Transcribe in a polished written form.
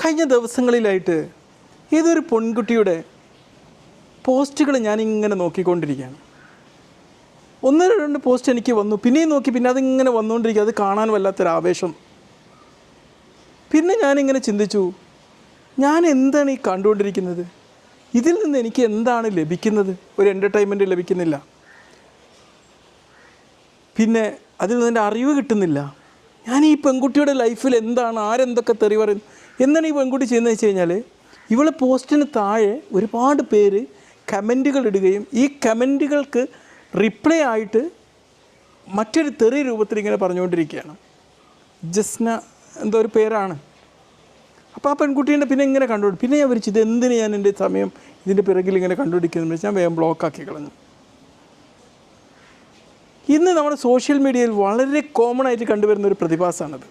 കഴിഞ്ഞ ദിവസങ്ങളിലായിട്ട് ഏതൊരു പെൺകുട്ടിയുടെ പോസ്റ്റുകൾ ഞാനിങ്ങനെ നോക്കിക്കൊണ്ടിരിക്കുകയാണ്. 1-2 പോസ്റ്റ് എനിക്ക് വന്നു, പിന്നെയും നോക്കി, പിന്നെ അതിങ്ങനെ വന്നുകൊണ്ടിരിക്കുക. അത് കാണാൻ വല്ലാത്തൊരാവേശം. പിന്നെ ഞാനിങ്ങനെ ചിന്തിച്ചു, ഞാൻ എന്താണ് ഈ കണ്ടുകൊണ്ടിരിക്കുന്നത്? ഇതിൽ നിന്ന് എനിക്ക് എന്താണ് ലഭിക്കുന്നത്? ഒരു എൻ്റർടൈൻമെൻറ്റ് ലഭിക്കുന്നില്ല, പിന്നെ അതിൽ നിന്ന് എൻ്റെ അറിവ് കിട്ടുന്നില്ല. ഞാൻ ഈ പെൺകുട്ടിയുടെ ലൈഫിൽ എന്താണ്, ആരെന്തൊക്കെ തെറി പറയുന്നു, എന്താണ് ഈ പെൺകുട്ടി ചെയ്യുന്നത് വെച്ച് കഴിഞ്ഞാൽ, ഇവളെ പോസ്റ്റിന് താഴെ ഒരുപാട് പേര് കമൻറ്റുകൾ ഇടുകയും ഈ കമൻറ്റുകൾക്ക് റിപ്ലൈ ആയിട്ട് മറ്റൊരു തെറി രൂപത്തിൽ ഇങ്ങനെ പറഞ്ഞുകൊണ്ടിരിക്കുകയാണ്. ജസ്ന എന്തോ ഒരു പേരാണ്. അപ്പോൾ ആ പെൺകുട്ടീൻ്റെ പിന്നെ ഇങ്ങനെ കണ്ടുപിടിക്കും. പിന്നെ ഞാൻ വിളിച്ചു, ഇത് എന്തിന് ഞാൻ എൻ്റെ സമയം ഇതിൻ്റെ പിറകിൽ ഇങ്ങനെ കണ്ടുപിടിക്കുന്നു വെച്ചാൽ ഞാൻ വേഗം ബ്ലോക്കാക്കി കളഞ്ഞു. ഇന്ന് നമ്മുടെ സോഷ്യൽ മീഡിയയിൽ വളരെ കോമൺ ആയിട്ട് കണ്ടുവരുന്ന ഒരു പ്രതിഭാസമാണത്.